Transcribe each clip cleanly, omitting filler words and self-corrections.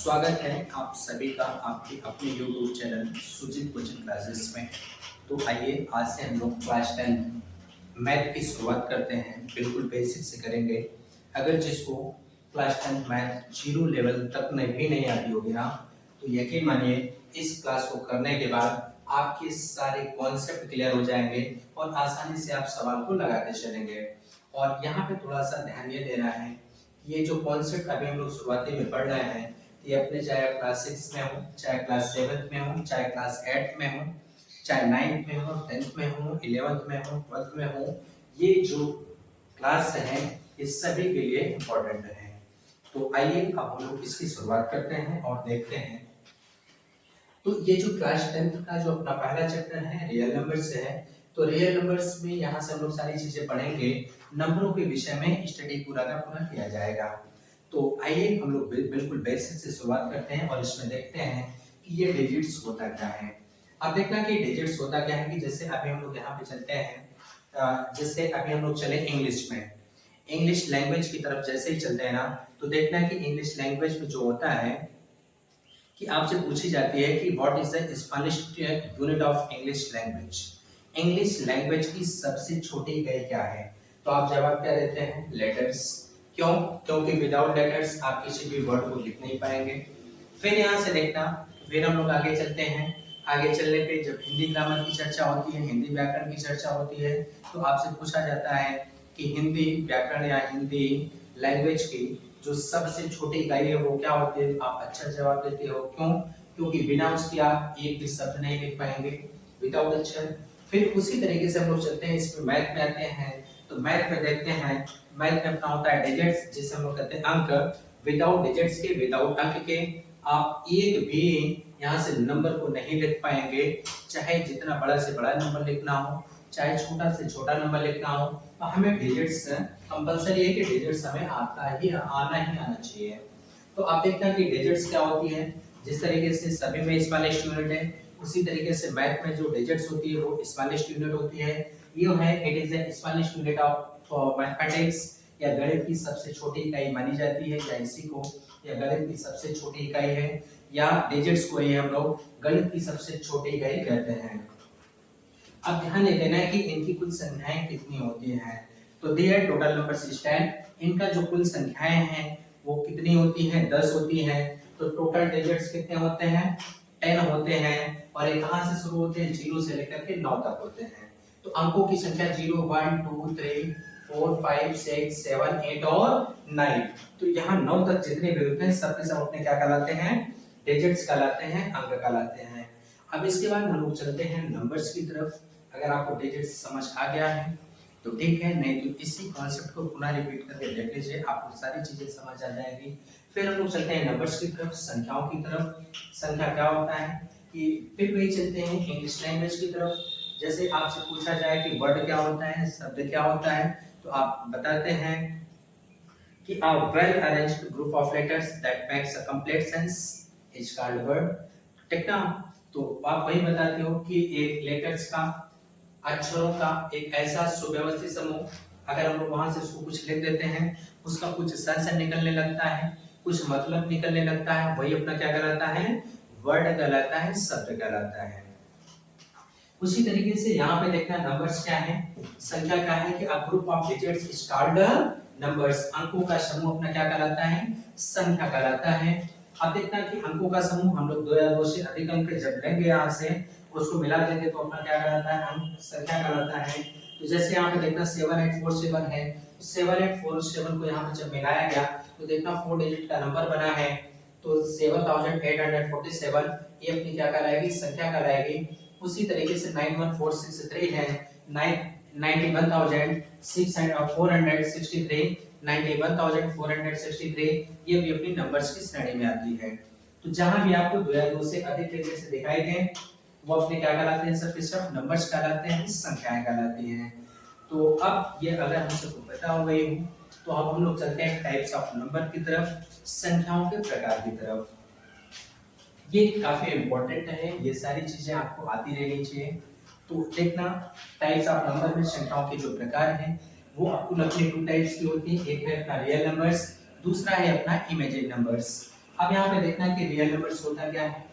स्वागत है आप सभी का आपके अपने YouTube channel Sujeet coaching classes में। तो आइए आज से हम लोग क्लास 10 मैथ की शुरुआत करते हैं। बिल्कुल बेसिक से करेंगे। अगर जिसको क्लास 10 मैथ जीरो लेवल तक नहीं आती होगी ना, तो यकीन मानिए इस क्लास को करने के बाद आपके सारे कॉन्सेप्ट क्लियर हो जाएंगे और आसानी से आप सवाल को लगाते चलेंगे। और यहाँ पे थोड़ा सा ध्यान ये देना है, ये जो कॉन्सेप्ट अभी हम लोग शुरुआती में पढ़ रहे हैं, ये अपने चाहे क्लास 6 में हो, चाहे क्लास 7 में हो, चाहे क्लास 8 में हो, चाहे 9 में हो, 10 में हो, 11 में हो, 12 में हो, ये जो क्लास है ये सभी के लिए इम्पोर्टेंट है। तो आइए अब हम लोग इसकी शुरुआत करते हैं और देखते हैं। तो ये जो क्लास 10 का जो अपना पहला चैप्टर है रियल नंबर्स है। तो रियल नंबर्स में यहाँ से हम लोग सारी चीजें पढ़ेंगे, नंबरों के विषय में स्टडी पूरा का पूरा किया जाएगा। तो आइए हम लोग बिल्कुल बेसिक से शुरुआत करते हैं और इसमें देखते हैं कि ये डिजिट्स होता क्या है। अब देखना कि डिजिट्स होता क्या है कि जैसे अभी हम लोग यहाँ पे चलते हैं, जैसे अभी हम लोग चले इंग्लिश में, इंग्लिश लैंग्वेज की तरफ जैसे ही चलते हैं ना, तो देखना कि इंग्लिश लैंग्वेज में जो होता है कि आपसे पूछी जाती है कि what is the smallest unit of English language. English language की सबसे छोटी इकाई क्या है? तो आप जवाब क्या देते हैं? लेटर्स। क्यों? क्योंकि विदाउट लेटर्स आप किसी भी वर्ड को लिख नहीं पाएंगे। फिर यहाँ से देखना, फिर हम लोग आगे चलते हैं। आगे चलने पे जब हिंदी ग्रामर की चर्चा होती है, हिंदी व्याकरण की चर्चा होती है, तो आपसे पूछा जाता है कि हिंदी व्याकरण या हिंदी लैंग्वेज की जो सबसे छोटी इकाई है वो क्या होती है? आप अच्छा जवाब देते हो। क्यों? क्योंकि बिना उसके आप एक भी शब्द नहीं लिख पाएंगे, विदाउट अक्षर। फिर उसी तरीके से हम लोग चलते हैं, इसमें मैथ में आते हैं। तो मैथ में देखते हैं, मैथ में अपना होता है डिजिट्स, जिसे हम लोग कहते हैं अंक। विदाउट डिजिट्स के, विदाउट अंक के आप एक भी यहाँ से नंबर को नहीं लिख पाएंगे। चाहे जितना बड़ा से बड़ा नंबर लिखना हो, चाहे छोटा से छोटा नंबर लिखना हो, तो हमें डिजिट्स कंपलसरी है कि डिजिट्स हमें आना ही आना चाहिए। तो आप देखते हैं कि डिजिट्स क्या होती है। जिस तरीके से सभी में स्मॉलेस्ट यूनिट है, उसी तरीके से मैथ में जो डिजिट्स होती है वो स्मॉलेस्ट यूनिट होती है। ये है it is the smallest unit of mathematics, या गणित की सबसे छोटी इकाई मानी जाती है, या इसी को या गणित की सबसे छोटी इकाई है, या डिजिट्स को ही हम लोग गणित की सबसे छोटी इकाई कहते हैं। अब ध्यान देना है कि इनकी कुल संख्याएं कितनी होती हैं। तो दिया टोटल नंबर्स इज 10, इनका जो कुल संख्याएं हैं वो कितनी होती हैं? 10 होती हैं। तो टोटल डिजिट्स कितने होते हैं? 10 होते हैं। और ये कहां से शुरू होते हैं? 0 से लेकर के 9 तक होते हैं। तो अंकों की संख्या 0 1 2 3 4 5 6 7 8 और 9। तो यहाँ 9 तक जितने भी होते हैं सब के सब अपने क्या कहलाते हैं? डिजिट्स कहलाते हैं, अंक कहलाते हैं। अब इसके बाद हम लोग चलते हैं नंबर्स की तरफ। अगर आपको डिजिट्स समझ आ गया है तो ठीक है, नहीं तो इसी कॉन्सेप्ट को पुनः रिपीट करके देख लीजिए, आपको सारी चीजें समझ आ जाएगी। फिर हम लोग चलते हैं नंबर्स की तरफ, संख्याओं की तरफ। संख्या क्या होता है कि फिर वही चलते हैं इंग्लिश लैंग्वेज की तरफ। जैसे आपसे पूछा जाए कि वर्ड क्या होता है, शब्द क्या होता है, तो आप बताते हैं कि a well arranged group of letters that makes a complete sense is called word। ठीक ना? तो आप वही बताते हो कि एक लेटर्स का, अक्षरों का एक ऐसा सुव्यवस्थित समूह, अगर हम लोग वहां से उसको कुछ लिख देते हैं, उसका कुछ सेंस निकलने लगता है, कुछ मतलब निकलने लगता है, वही अपना क्या कहलाता है? वर्ड कहलाता है, शब्द कहलाता है। उसी तरीके से यहाँ पे देखना नंबर्स क्या है, संख्या क्या है कि a group of digits is called numbers। अंकों का समूह अपना क्या कहलाता है? संख्या कहलाता है। अब देखना कि अंकों का समूह हम लोग 2 या 2 से अधिक अंक जब लेंगे यहाँ से उसको मिला देंगे तो अपना क्या कहलाता है? अंक संख्या कहलाता है। तो जैसे यहाँ पे देखना 7847 है, 7847 को यहाँ पे जब मिलाया गया तो देखना 4 डिजिट का नंबर बना है, तो 7847 ये अपनी क्या कहलाएगी? संख्या कहलाएगी। उसी तरीके से 91463 है, 91,463 ये भी अपनी नंबर्स की श्रेणी में आती है। तो जहां भी आपको 2 या 2 से अधिक डिजिट से दिखाई दे वो अपने क्या कहलाते हैं? सब के सब नंबर्स कहलाते हैं, संख्याएं कहलाती हैं। तो अब ये अगर हम सबको पता हो गई हो तो अब हम लोग चलते हैं टाइप्स ऑफ नंबर की तरफ, संख्याओं के प्रकार की तरफ। ये काफी इंपॉर्टेंट है, ये सारी चीजें आपको आती रहनी चाहिए। तो देखना टाइप्स ऑफ नंबर में संख्याओं के जो प्रकार हैं वो आपको अपने 2 टाइप्स की होती है। एक है अपना रियल नंबर्स, दूसरा है अपना इमेजिनरी नंबर्स। अब यहाँ पे देखना है कि रियल नंबर्स होता क्या है,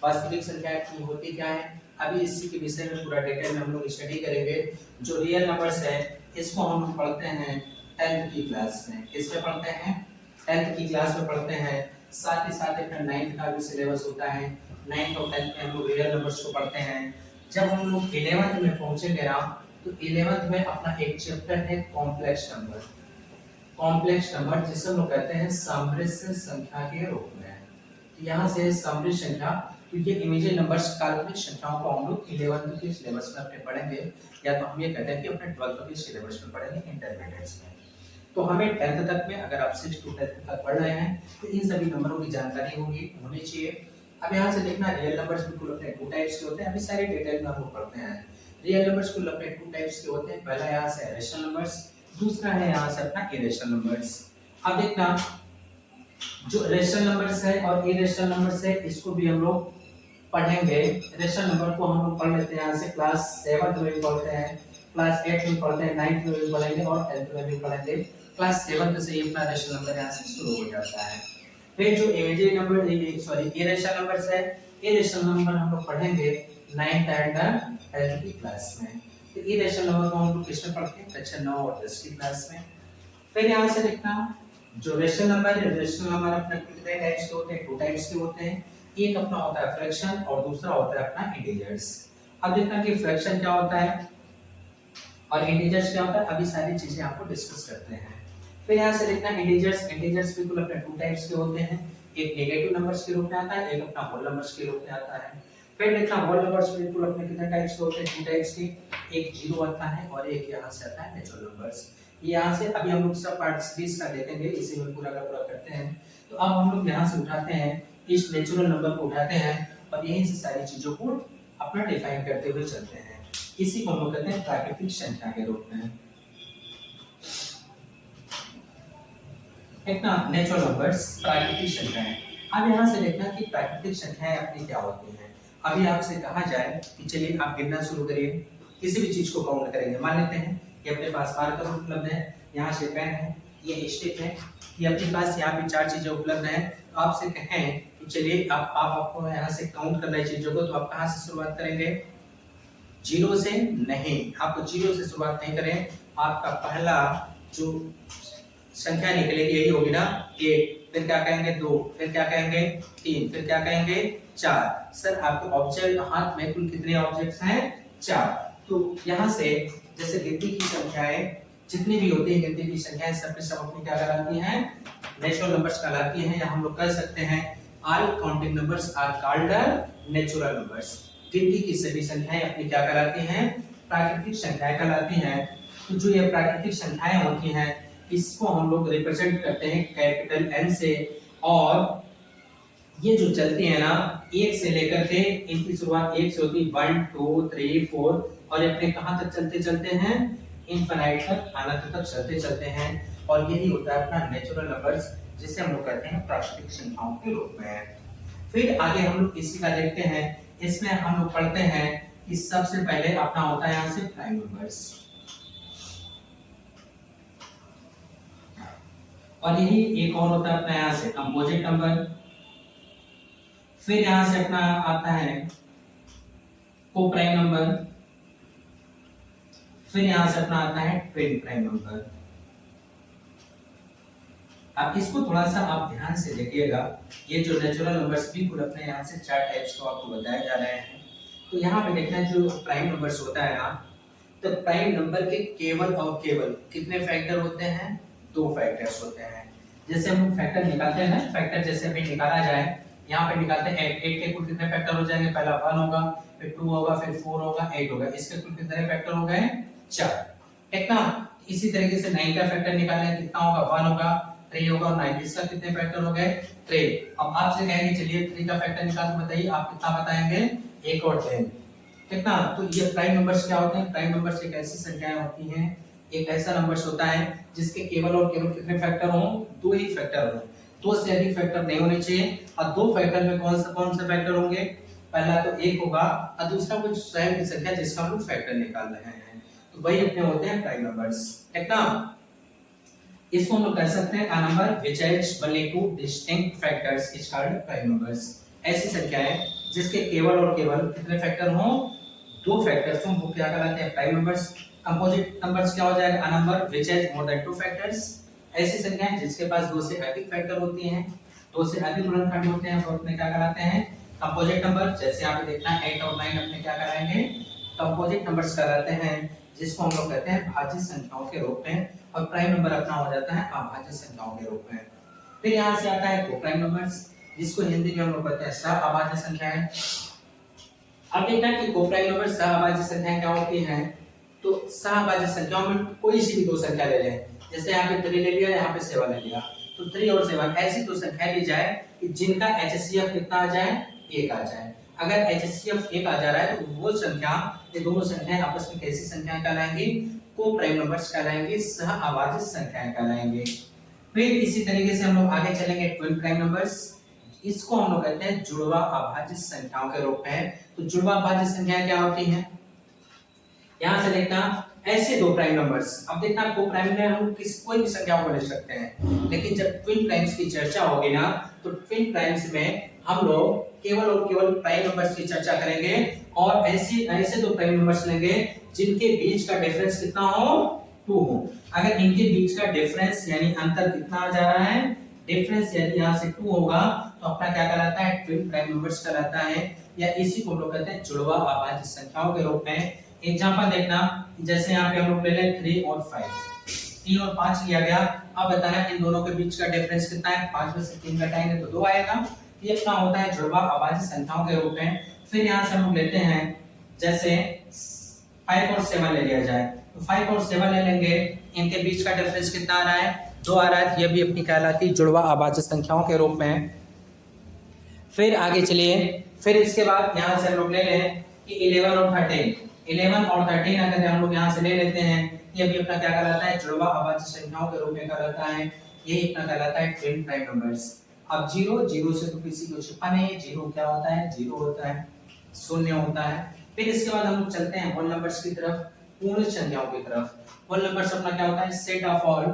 वास्तविक संख्या की होती क्या है। अभी इसी के विषय में पूरा डिटेल में हम लोग स्टडी करेंगे। जो रियल नंबर्स है इसको हम लोग पढ़ते हैं 10th की क्लास में। किसमें पढ़ते हैं? 10th की क्लास में पढ़ते हैं। साथ ही साथ अपना 9th का भी सिलेबस होता है। 9th और 10th में हम लोग रियल नंबर्स को पढ़ते हैं। जब हम लोग 11th में पहुंचेंगे ना, तो 11th में अपना एक चैप्टर है कॉम्प्लेक्स नंबर। कॉम्प्लेक्स नंबर जिसे हम लोग कहते हैं समृद्ध संख्या के रूप में। यहाँ से समृद्ध संख्या, क्योंकि इमेजिनरी नंबर्स काल्पनिक संख्याओं को हम लोग 11th के सिलेबस में अपने पढ़ेंगे, या तो हम ये कहते हैं कि अपने 12th के सिलेबस में पढ़ेंगे इंटरमीडिएट में। तो हमें 10th तक में, अगर आप 6 to 10th तक पढ़ रहे हैं, तो इन सभी नंबरों की जानकारी होनी चाहिए। अब यहाँ से देखना, रियल नंबर्स बिल्कुल अपने 2 टाइप्स के होते हैं। अभी सारे डिटेल में हम लोग पढ़ते हैं। रियल नंबर्स कुल अपने 2 टाइप्स के होते हैं। पहला यहाँ से रेशनल नंबर्स, दूसरा है यहाँ से अपना इरेशनल नंबर्स। अब देखना, जो रेशनल नंबर्स है और इरेशनल नंबर्स है, इसको भी हम लोग पढ़ेंगे। रेशनल नंबर को हम लोग पढ़ लेते हैं यहाँ से, क्लास 7 में भी पढ़ते हैं, क्लास 8 में पढ़ते हैं, 9th में भी पढ़ेंगे और 10th में भी पढ़ेंगे। क्लास 7 से ही अपना रेशनल नंबर यहाँ से शुरू हो जाता है। फिर जो इमेजिनरी नंबर, इरेशनल नंबर्स है, इरेशनल नंबर हम लोग पढ़ेंगे 9th एंड 10th की क्लास में। तो इरेशनल नंबर को हम लोग किसमें पढ़ते हैं? कक्षा 9 और 10 की क्लास में। फिर यहाँ से देखना, जो रेशनल नंबर है, रेशनल नंबर अपने कितने टाइप्स के होते हैं? 2 टाइप्स के होते हैं। एक अपना होता है फ्रैक्शन और दूसरा होता है अपना इंटीजर्स। अब देखना कि फ्रैक्शन क्या होता है और इंटीजर्स क्या होता है, अभी सारी चीजें आपको डिस्कस करते हैं। फिर यहाँ से देखना इंटीजर्स, इंटीजर्स बिल्कुल अपने 2 टाइप्स के होते हैं। एक नेगेटिव नंबर्स के रूप में आता है, एक अपना होल नंबर्स के रूप में आता है। फिर देखना होल नंबर्स बिल्कुल अपने कितने टाइप्स के होते हैं? 2 टाइप्स के, एक जीरो आता है और एक यहाँ से आता है नेचुरल नंबर्स। यहाँ से अभी हम लोग सब पार्ट सीरीज का देखेंगे, इसी में पूरा का पूरा करते हैं। तो अब हम लोग यहाँ से उठाते हैं, इस नेचुरल नंबर को उठाते हैं और यहीं से सारी चीजों को अपना डिफाइन करते हुए चलते हैं। इसी को हम लोग कहते हैं प्राकृतिक संख्या के रूप में। एक ना नेचुरल नंबर्स, प्राकृतिक संख्याएं। अब यहाँ से देखना कि प्राकृतिक संख्याएं अपनी क्या होती हैं। अभी आपसे कहा जाए कि चलिए आप गिनना शुरू करिए, किसी भी चीज को काउंट करेंगे। मान लेते हैं कि अपने पास मार्कर उपलब्ध है, यहाँ से पेन है, ये स्टिक है, ये अपने पास यहाँ पे 4 चीजें उपलब्ध हैं। तो आपसे कहें कि चलिए आपको यहाँ से काउंट करना है चीजों को, तो आप कहाँ से शुरुआत करेंगे? 0 से नहीं, आपको 0 से शुरुआत नहीं करें। आपका पहला जो संख्या निकलेगी यही होगी ना, 1, फिर क्या कहेंगे? 2, फिर क्या कहेंगे? 3, फिर क्या कहेंगे? 4। सर आपके ऑब्जेक्ट हाथ में कुल कितने ऑब्जेक्ट्स हैं? 4। तो यहाँ से जैसे गिनती की संख्याएं जितनी भी होती है, गिनती की संख्याएं सब के सब अपनी क्या कहलाती हैं? नेचुरल नंबर्स कहलाती हैं, या हम लोग कह सकते हैं all counting numbers are called natural numbers. गिनती की सभी संख्याएं अपनी क्या कहलाती हैं? प्राकृतिक संख्याएं कहलाती हैं। तो जो ये प्राकृतिक संख्याएं होती हैं, इसको हम लोग रिप्रेजेंट करते हैं कैपिटल N से, और ये जो चलती है ना 1 से लेकर के, इनकी शुरुआत 1 से होती है, 1 2 3 4, और ये अपने कहां तक चलते हैं? इनफिनाइट तक, अनंत तक चलते हैं। और यही होता है अपना नेचुरल नंबर्स, जिसे हम लोग कहते हैं प्राकृतिक संख्याओं के रूप में। फिर आगे हम लोग इसी का देखते हैं। इसमें हम लोग पढ़ते हैं कि सबसे पहले अपना होता है यहाँ से प्राइम नंबर्स, और यही एक और होता है अपना यहाँ से कंपोजिट नंबर। फिर यहाँ से अपना आता है को प्राइम नंबर। फिर यहाँ से अपना आता है ट्विन प्राइम नंबर। अब इसको थोड़ा सा आप ध्यान से देखिएगा, ये जो नेचुरल नंबर्स भी कुल अपने यहाँ से 4 टाइप्स को आपको बताए जा रहे हैं। तो यहाँ पे देखना जो प्राइम नंबर्स होता है ना, तो प्राइम नंबर के केवल और केवल कितने फैक्टर होते हैं? 2 फैक्टर्स होते हैं। जैसे हम फैक्टर निकालते हैं ना, फैक्टर जैसे अभी निकाला जाए, यहाँ पे निकालते हैं 8 के कुल कितने फैक्टर हो जाएंगे? पहला 1 होगा, फिर 2 होगा, फिर 4 होगा, 8 होगा। इसके कुल कितने फैक्टर हो गए? 4। ठीक ना? इसी तरीके से 9 का फैक्टर निकालें, कितना होगा? 1 होगा, 3 होगा, और 9 इसका कितने फैक्टर हो गए? 3। अब आपसे कहेंगे चलिए 3 का फैक्टर निकाल के बताइए, आप कितना बताएंगे? 1 और 3। ठीक ना? तो ये प्राइम नंबर्स क्या होते हैं? प्राइम नंबर्स एक ऐसी संख्याएं होती हैं, एक ऐसा नंबर्स होता है जिसके केवल और केवल कितने फैक्टर हों? 2 ही फैक्टर हों। 2 से अधिक फैक्टर नहीं होने चाहिए। और 2 फैक्टर में कौन से फैक्टर होंगे? पहला तो 1 होगा, और दूसरा कोई स्वयं की संख्या जिसका हम फैक्टर निकाल रहे हैं, तो वही अपने होते हैं प्राइम नंबर्स। ठीक ना? इसको हम लोग कह सकते हैं a number which has only two distinct factors is called prime numbers। ऐसी संख्या है जिसके केवल और केवल कितने फैक्टर हों, दो फैक्टर्स हों, वो क्या कहलाते हैं प्राइम नंबर्स। कंपोजिट नंबर्स क्या हो जाएगा, a number which has more than two factors। ऐसी संख्या है जिसके पास दो से अधिक फैक्टर होती हैं, दो से अधिक गुणनखंड होते हैं, तो अपने क्या कहलाते हैं कंपोजिट नंबर। जैसे यहाँ पे देखना 8 और 9 अपने क्या कराएंगे कंपोजिट नंबर्स कहलाते हैं, जिसको हम लोग कहते हैं भाज्य संख्याओं के रूप में, और प्राइम नंबर अपना हो जाता है अभाज्य संख्याओं के रूप में। फिर यहाँ से आता है कोप्राइम नंबर्स, जिसको हिंदी में हम लोग कहते हैं सहअभाज्य संख्याएं। अब देखना कि कोप्राइम नंबर सहअभाज्य संख्याएं क्या होती हैं। तो सहअभाज्य संख्याओं में कोई सी भी दो संख्या ले लें, जैसे यहाँ पे 3 ले लिया, यहाँ पे 7 ले लिया, तो 3 और 7 ऐसी दो संख्या ली जाए कि जिनका HCF कितना आ जाए, 1 आ जाए। अगर HCF 1 आ जा रहा है तो वो संख्या, ये दोनों संख्याएं आपस में कैसी संख्याएं कहलाएंगी, कोप्राइम नंबर्स कहलाएंगे, सहअभाज्य संख्याएं कहलाएंगे। फिर इसी तरीके से हम लोग आगे चलेंगे ट्विन प्राइम नंबर्स, इसको हम लोग कहते हैं जुड़वा अभाज्य संख्याओं के रूप में। तो जुड़वा अभाज्य संख्याएं क्या होती हैं, यहां से देखना ऐसे दो प्राइम नंबर्स। अब देखना कोप्राइम में हम कोई भी संख्या को ले सकते हैं, लेकिन जब ट्विन प्राइम्स की चर्चा होगी ना, तो ट्विन प्राइम्स में हम लोग केवल और केवल प्राइम नंबर्स की चर्चा करेंगे, और ऐसे दो प्राइम नंबर्स लेंगे जिनके बीच का डिफरेंस कितना हो, 2 हो। अगर इनके बीच का डिफरेंस यानी अंतर कितना आ जा रहा है, डिफरेंस यदि यहाँ से 2 होगा, तो अपना क्या कहलाता है ट्विन प्राइम नंबर्स कहलाता है, या इसी को हम लोग कहते हैं जुड़वा अभाज्य संख्याओं के रूप में। एग्जांपल देखना, जैसे यहाँ पे हम लोग ले लें 3 और 5, 3 और 5 लिया गया। अब बताना इन दोनों के बीच का डिफरेंस कितना है, 5 में से 3 घटाएंगे तो 2 आएगा। ये अपना होता है जुड़वा अभाज्य संख्याओं के रूप में। फिर यहाँ से हम लोग लेते हैं, जैसे 5 और 7 ले लिया जाए, तो 5 और 7 ले लेंगे, इनके बीच का डिफरेंस कितना आ रहा है, 2 आ रहा है। ये भी अपनी कहलाती है जुड़वा अभाज्य संख्याओं के रूप में। फिर आगे चलिए, फिर इसके बाद यहाँ से हम लोग ले लें कि 11 और 13, 11 और 13 अगर हम लोग यहाँ से ले लेते हैं, ये भी अपना क्या कहलाता है जुड़वा अभाज्य संख्याओं के रूप में कहलाता है। ये अपना कहलाता है ट्विन प्राइम नंबर्स। अब 0 से तो किसी को छिपा नहीं है, 0 क्या होता है, 0 होता है, शून्य होता है। फिर इसके बाद हम लोग चलते हैं होल नंबर्स की तरफ, पूर्ण संख्याओं की तरफ। होल नंबर्स अपना क्या होता है, set of all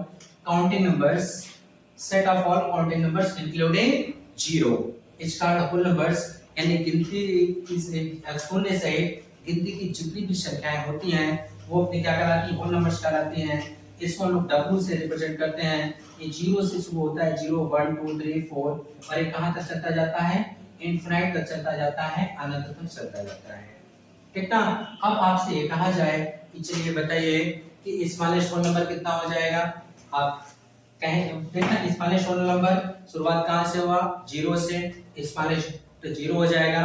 counting numbers, set of all counting numbers including 0 is called whole numbers. यानी गिनती शून्य से गिनती की जितनी भी संख्याएं होती हैं वो अपनी क्या कहलाती है, होल नंबर्स कहलाती हैं। इसको हम लोग W से रिप्रेजेंट करते हैं। ये 0 से शुरू होता है, 0 1 2 3 4, और ये कहां तक चलता जाता है, इनफिनाइट तक चलता जाता है, अनंत तक चलता जाता है। ठीक ना। अब आपसे ये कहा जाए कि चलिए बताइए कि स्मॉलेस्ट होल नंबर कितना हो जाएगा। आप कहें देखना स्मॉलेस्ट होल नंबर शुरुआत कहां से हुआ, 0 से, स्मॉलेस्ट तो 0 हो जाएगा।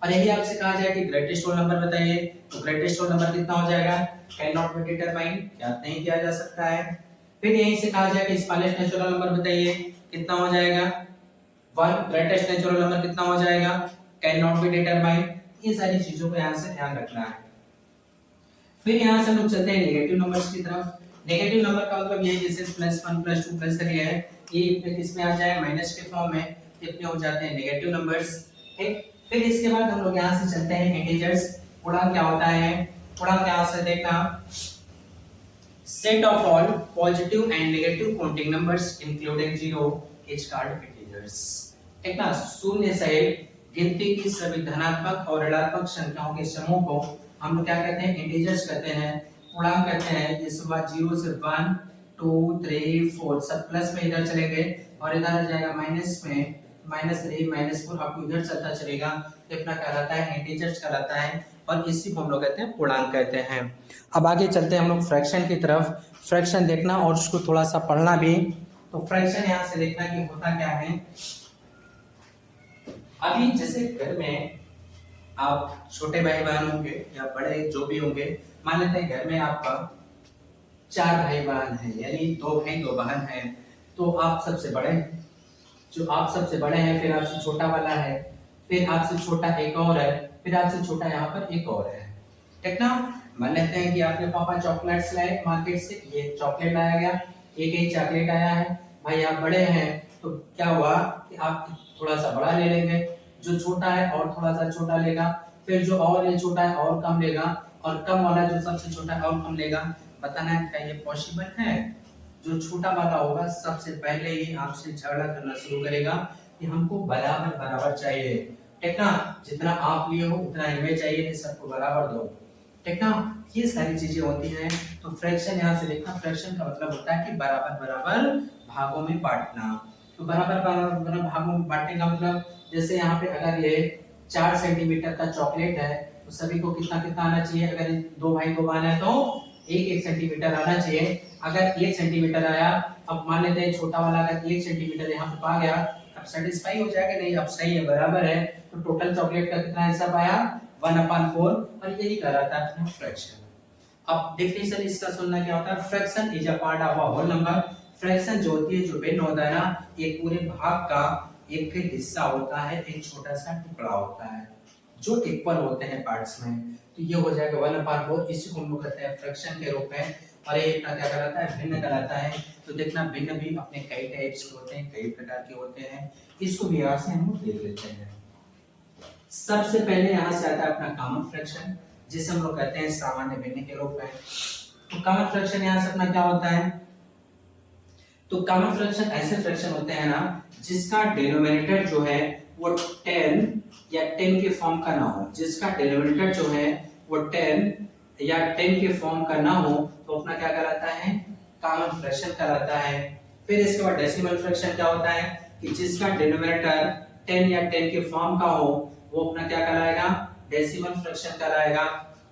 और यही आपसे कहा जाए कि ग्रेटेस्ट होल नंबर बताइए, तो ग्रेटेस्ट होल नंबर कितना हो जाएगा, कैन नॉट बी डिटरमाइंड, ज्ञात नहीं किया जा सकता है। फिर यहीं से कहा जाए कि स्मॉलेस्ट नेचुरल नंबर बताइए, कितना हो जाएगा 1। ग्रेटेस्ट नेचुरल नंबर कितना हो जाएगा, कैन नॉट बी डिटरमाइंड। ये सारी चीजों को यहाँ से ध्यान रखना है। फिर यहाँ से हम लोग चलते हैं नेगेटिव नंबर्स की तरफ। नेगेटिव नंबर का मतलब ये है जैसे +1 +2 +3 है, ये किसमें आ जाए, माइनस के फॉर्म में, इतने हो जाते हैं नेगेटिव नंबर्स। ठीक। फिर इसके बाद हम लोग यहाँ से चलते हैं इंटीजर्स। पूर्णांक क्या होता है, पूर्णांक यहाँ से देखना set of all positive and negative counting numbers including 0 is called integers. ठीक ना। शून्य से गिनती की सभी धनात्मक और ऋणात्मक संख्याओं के समूह को हम लोग क्या कहते हैं, इंटीजर्स कहते हैं, पूर्णांक कहते हैं। जिसके बाद 0 से 1 2 3 4 सब प्लस में इधर चलेंगे, और इधर आ जाएगा माइनस में, -3 -4 आपको इधर चलता चलेगा, तो अपना कहलाता है इंटीजर्स कहलाता है, और इसी को हम लोग कहते हैं पूर्णांक कहते हैं। अब आगे चलते हैं हम लोग फ्रैक्शन की तरफ। फ्रैक्शन देखना और उसको थोड़ा सा पढ़ना भी। तो फ्रैक्शन यहाँ से देखना कि होता क्या है। अभी जैसे घर में आप छोटे भाई बहन होंगे या बड़े जो भी होंगे, मान लेते हैं घर में आपका 4 भाई बहन हैं, यानी 2 भाई 2 बहन हैं, तो आप सबसे बड़े, जो आप सबसे बड़े हैं, फिर आपसे छोटा वाला है, फिर आपसे छोटा एक और है, फिर आपसे छोटा यहाँ पर एक और है। ठीक ना। मान लेते हैं कि आपके पापा चॉकलेट्स लाए मार्केट से, ये चॉकलेट लाया गया, एक ही चॉकलेट आया है, भाई आप बड़े हैं, तो क्या हुआ कि आप थोड़ा सा बड़ा ले लेंगे, जो छोटा है और थोड़ा सा छोटा लेगा, फिर जो और ये छोटा है और कम लेगा, और कम वाला जो सबसे छोटा है और कम लेगा। बताना है क्या ये पॉसिबल है, जो छोटा वाला होगा सबसे पहले ही आपसे झगड़ा करना शुरू करेगा कि हमको बराबर बराबर चाहिए, ठीक ना, जितना आप लिए हो उतना हमें चाहिए, नहीं सबको बराबर दो, ठीक ना। ये सारी चीजें होती हैं। तो फ्रैक्शन यहाँ से देखना, फ्रैक्शन का मतलब होता है कि बराबर बराबर भागों में बांटना। तो बराबर बराबर भागों में बांटने का मतलब, जैसे यहाँ पे अगर ये 4 सेंटीमीटर का चॉकलेट है तो सभी को कितना कितना आना चाहिए, अगर दो भाई दो बहन है तो 1-1 सेंटीमीटर आना चाहिए। अगर 1 सेंटीमीटर आया, अब मान लेते हैं छोटा वाला अगर 1 सेंटीमीटर यहाँ पे पा गया, अब सेटिस्फाई हो जाएगा, नहीं अब सही है बराबर है, तो टोटल चॉकलेट का कितना हिस्सा पाया 1/4, और यही कहलाता है अपना फ्रैक्शन। अब डेफिनेशन इसका सुनना क्या होता है, fraction is a part of a whole number. Fraction जो होती है, जो भिन्न होता है ना, एक पूरे भाग का एक हिस्सा होता है, एक छोटा सा टुकड़ा होता है जो इक्वल होते हैं पार्ट्स में। तो ये हो जाएगा 1/4, इसी को हम लोग कहते हैं फ्रैक्शन के रूप में। और ये क्या कहलाता है, भिन्न कहलाता है। तो देखना भिन्न भी अपने कई टाइप्स के होते हैं, कई प्रकार के होते हैं, इसको भी यहाँ से हम लोग देख लेते हैं। सबसे पहले यहाँ से आता है अपना कॉमन फ्रैक्शन, जिसे हम लोग कहते हैं सामान्य भिन्न के रूप में। तो कॉमन फ्रैक्शन यहाँ से अपना क्या होता है, तो कॉमन फ्रैक्शन ऐसे फ्रैक्शन होते हैं ना जिसका डिनोमिनेटर जो है वो 10 या 10 के फॉर्म का ना हो, जिसका डिनोमिनेटर जो है वो 10 या 10 के फॉर्म का ना हो, तो अपना क्या कहलाता है, कॉमन फ्रैक्शन कहलाता है। फिर इसके बाद डेसिमल फ्रैक्शन क्या होता है कि जिसका डिनोमिनेटर 10 या 10 के फॉर्म का हो, वो अपना क्या कहलाएगा, डेसिमल फ्रैक्शन कहलाएगा।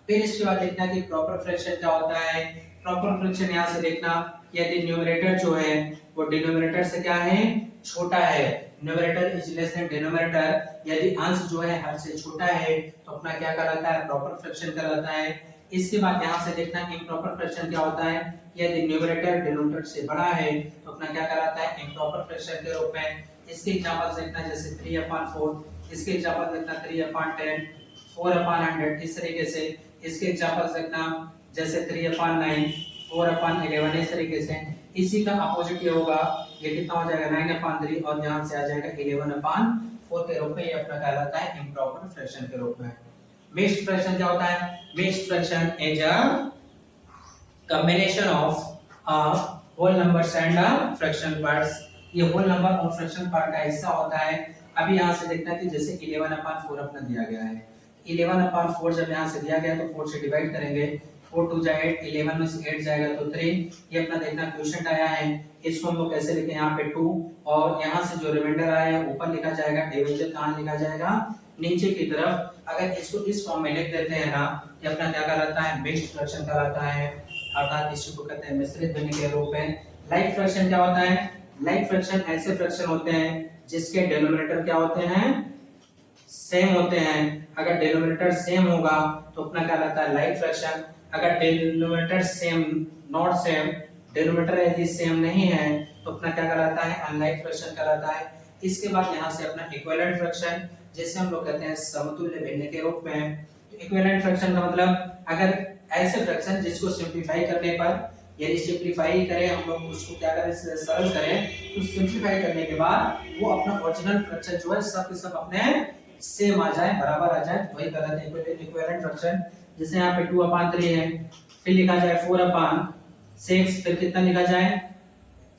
फिर इसके बाद देखना कि प्रॉपर फ्रैक्शन क्या होता है। प्रॉपर फ्रैक्शन यहाँ से देखना, यदि न्यूमरेटर जो है वो डिनोमिनेटर से क्या है, छोटा है, numerator is less than denominator, यदि अंश जो है हर से छोटा है, तो अपना क्या कहलाता है, प्रॉपर फ्रैक्शन कहलाता है। इसके बाद यहाँ से देखना इम्प्रॉपर फ्रैक्शन क्या होता है, यदि न्यूमरेटर डिनोमिनेटर से बड़ा है तो अपना क्या कहलाता है, इम्प्रॉपर फ्रैक्शन के रूप में। इसके एग्जांपल देखना, जैसे 3/4, इसके एग्जांपल देखना 3/10, 4/100, इस तरीके से। इसके एग्जांपल देखना जैसे 3/9, 4/11, इस तरीके से। इसी का अपोजिट ये होगा, ये कितना हो जाएगा 9/3, और यहाँ से आ जाएगा 11/4 के रूप में। ये अपना कहलाता है इम्प्रॉपर फ्रैक्शन के रूप में। मिक्स्ड फ्रैक्शन क्या होता है, mixed fraction is a combination of whole numbers and fraction parts। ये whole number और fraction part का हिस्सा होता है। अभी यहाँ से देखना कि जैसे 11/4 अपना दिया गया है, 11/4 जब यहाँ से दिया गया तो 4 से डिवाइड करेंगे, 4 2 जा 8, 11 में से 8 जाएगा तो 3। ये अपना देखना क्वेश्चन आया है, इसको हम लोग कैसे लिखें, यहाँ पे 2, और यहाँ से जो रिमाइंडर आया है ऊपर लिखा जाएगा, डिवीजन कहाँ लिखा जाएगा, नीचे की तरफ। अगर इसको इस फॉर्म में लिख देते हैं ना, ये अपना क्या कहलाता है, मिक्स्ड फ्रैक्शन कहलाता है, अर्थात इसी को कहते हैं मिश्रित भिन्न के रूप में। लाइक फ्रैक्शन क्या होता है, लाइक फ्रैक्शन ऐसे फ्रैक्शन होते हैं जिसके डिनोमिनेटर क्या होते हैं, सेम होते हैं। अगर डिनोमिनेटर सेम होगा तो अपना क्या कहलाता है, लाइक फ्रैक्शन। अगर denominator same not same, denominator यदि सेम नहीं है तो अपना क्या कहलाता है, अनलाइक फ्रैक्शन कहलाता है। इसके बाद यहाँ से अपना इक्विवेलेंट फ्रैक्शन, जिसे हम लोग कहते हैं समतुल्य भिन्न के रूप में। इक्विवेलेंट फ्रैक्शन का मतलब, अगर ऐसे फ्रैक्शन जिसको सिंपलीफाई करने पर, यदि सिंपलीफाई करें हम लोग उसको क्या करें, सरल करें, तो सिंपलीफाई करने के बाद वो अपना ओरिजिनल फ्रैक्शन जो है सब के सब अपने सेम आ जाए, बराबर आ जाए, वही कहलाता है इक्विवेलेंट फ्रैक्शन। जैसे यहाँ पे 2/3 है, फिर लिखा जाए 4/6, फिर कितना लिखा जाए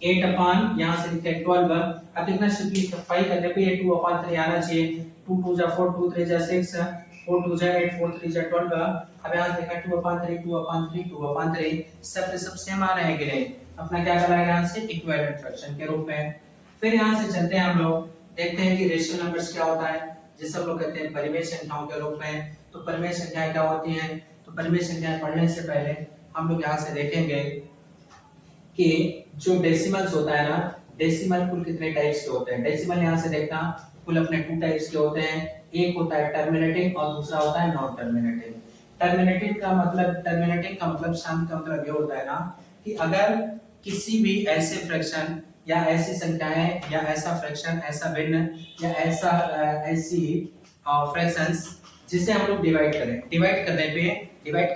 8 यहाँ से लिखा है 12। अब देखना सिंपलीफाई करने पे ये 2/3 आना चाहिए, 2 2 जा 4, 2 3 जा 6, 4 2 जा 8, 4 3 जा 12। अब यहाँ से देखा 2/3, 2/3, 2/3, सब के सब सेम आ रहे हैं कि नहीं, अपना क्या कहलाएगा यहाँ से, इक्विवेलेंट फ्रैक्शन के रूप में। फिर यहाँ से चलते हैं हम लोग, देखते हैं कि रेशियो नंबर्स क्या होता है, जिसे हम लोग कहते हैं परिमेय संख्याओं के रूप में। तो परिमेय संख्याएं क्या होती हैं, तो परिमेय संख्याएं पढ़ने से पहले हम लोग यहाँ से देखेंगे कि जो डेसिमल्स होता है ना, डेसिमल कुल कितने टाइप्स के होते हैं। डेसिमल यहाँ से देखना कुल अपने 2 टाइप्स के होते हैं, एक होता है टर्मिनेटिंग और दूसरा होता है नॉन टर्मिनेटिंग। टर्मिनेटिंग का मतलब शांत का मतलब ये होता है ना कि अगर किसी भी ऐसे फ्रैक्शन या ऐसी संख्याएं या ऐसा फ्रैक्शन, ऐसा भिन्न या ऐसा ऐसी फ्रैक्शंस जिसे हम लोग डिवाइड करें, डिवाइड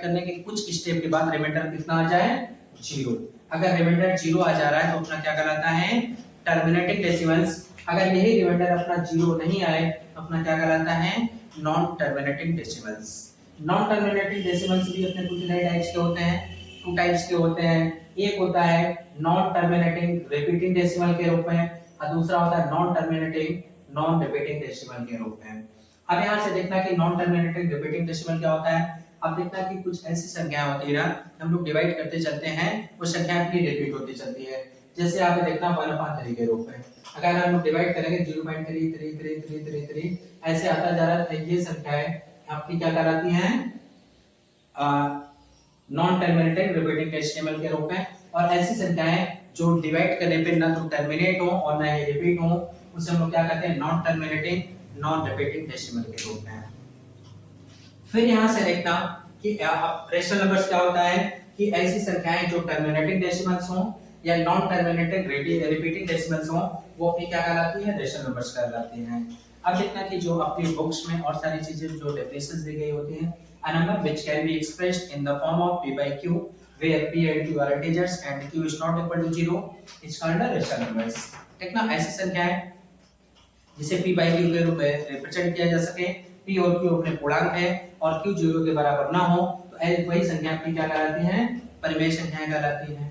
करने के कुछ स्टेप के बाद रिमाइंडर कितना आ जाए, 0। अगर रिमाइंडर 0 आ जा रहा है तो अपना क्या कहलाता है, टर्मिनेटिंग डेसिमल्स। अगर यही रिमाइंडर अपना 0 नहीं आए तो अपना क्या कहलाता है, non terminating decimals. Non terminating decimals भी अपने कुछ नए टाइप्स के होते हैं, 2 टाइप्स के होते हैं। एक होता है नॉन टर्मिनेटिंग रिपीटिंग डेसिमल के रूप में और दूसरा होता है non terminating non repeating decimal के रूप में। अब यहाँ से देखना कि नॉन टर्मिनेटिंग रिपीटिंग डेसिमल क्या होता है। अब देखना कि कुछ ऐसी संख्याएं होती है ना, हम लोग डिवाइड करते चलते हैं वो संख्याएं भी रिपीट होती चलती है। जैसे यहाँ पे देखना 1/3 के रूप में अगर हम लोग डिवाइड करेंगे 0.333333 ऐसे आता जा रहा है, तो ये संख्याएं आपकी क्या कहलाती हैं, नॉन टर्मिनेटिंग रिपीटिंग डेसिमल के रूप में। और ऐसी संख्याएं जो डिवाइड करने पे ना तो टर्मिनेट हो और ना ही रिपीट हो उसे हम लोग क्या कहते हैं, non terminating non repeating decimal के रूप में। फिर यहां से देखना कि रेशनल नंबर्स क्या होता है कि ऐसी संख्याएं जो टर्मिनेटिंग डेसिमल्स हो या नॉन टर्मिनेटिंग रिपीटिंग डेसिमल्स हो वो भी क्या कहलाती है, रेशनल नंबर्स कहलाती हैं। अब देखना कि जो अपनी बुक्स में और सारी चीजें जो डेफिनेशंस दी गई होती हैं, a number which can be expressed in the form of p by q where p and q are integers and q is not equal to 0 is called a rational numbers। देखना ऐसी संख्याएं जिसे p by q के रूप में represent किया जा सके, p और q अपने पूर्णांक है और q 0 के बराबर ना हो तो वही संख्या अपनी क्या कहलाती हैं, परिमेय संख्याएं कहलाती हैं।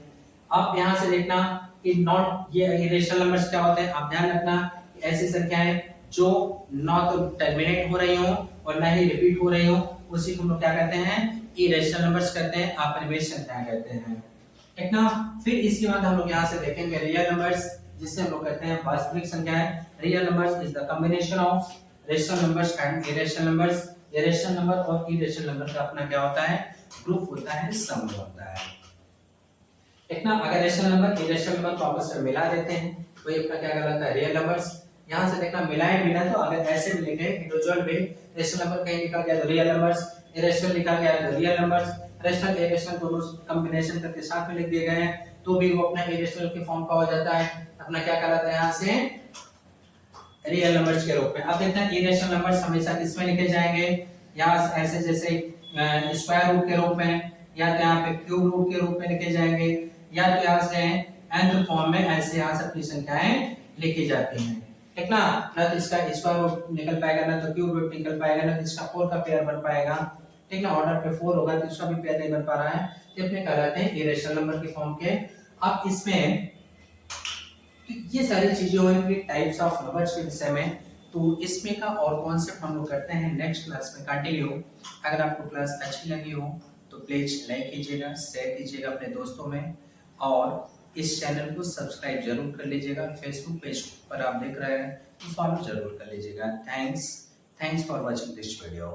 अब यहाँ से देखना कि नॉन ये इरेशनल नंबर्स क्या होते हैं, आप ध्यान रखना ऐसी संख्याएं जो ना तो टर्मिनेट हो रही हो और ना ही रिपीट हो रही हो उसी को हम लोग क्या कहते हैं, इरेशनल नंबर्स कहते हैं, अपरिमेय संख्याएं कहते हैं। ठीक ना। फिर इसके बाद हम लोग यहाँ से देखेंगे रियल नंबर्स जिसे हम लोग कहते हैं वास्तविक संख्याएं। Real numbers is the combination of rational numbers and irrational numbers. Irrational number और इरेशनल नंबर का अपना क्या होता है, ग्रुप होता है, समूह होता है। ठीक ना। अगर रेशनल नंबर इरेशनल नंबर को आपस में मिला देते हैं तो ये अपना क्या कहलाता है, रियल नंबर्स। यहाँ से देखना मिलाए बिना तो अगर ऐसे भी लिखे इंडिविजुअल भी रेशनल नंबर कहीं लिखा गया तो रियल नंबर्स, इरेशनल लिखा गया तो रियल नंबर्स, रेशनल इरेशनल दोनों कॉम्बिनेशन करके साथ में लिख दिए गए हैं तो भी वो अपना इरेशनल के फॉर्म का हो जाता है, अपना क्या कहलाता है यहाँ से, रियल नंबर्स के रूप में। अब देखते हैं इरेशनल नंबर्स हमेशा किसमें लिखे जाएंगे, यहाँ ऐसे जैसे स्क्वायर रूट के रूप में या तो यहाँ पे क्यूब रूट के रूप में लिखे जाएंगे या तो यहाँ से nth फॉर्म में ऐसे यहाँ से अपनी संख्याएं लिखी जाती हैं। ठीक ना। ना तो इसका स्क्वायर रूट निकल पाएगा ना तो क्यूब रूट निकल पाएगा ना तो इसका 4 का पेयर बन पाएगा। ठीक ना। ऑर्डर पे 4 होगा तो इसका भी पेयर नहीं बन पा रहा है तो अपने कहलाते हैं इरेशनल नंबर के फॉर्म के। अब इसमें तो ये सारी चीजें होंगी टाइप्स ऑफ नंबर्स के विषय में, तो इसमें का और कॉन्सेप्ट हम लोग करते हैं नेक्स्ट क्लास में कंटिन्यू। अगर आपको क्लास अच्छी लगी हो तो प्लीज लाइक कीजिएगा, शेयर कीजिएगा अपने दोस्तों में और इस चैनल को सब्सक्राइब जरूर कर लीजिएगा। फेसबुक पेज पर आप देख रहे हैं तो फॉलो जरूर कर लीजिएगा। Thanks for watching this video.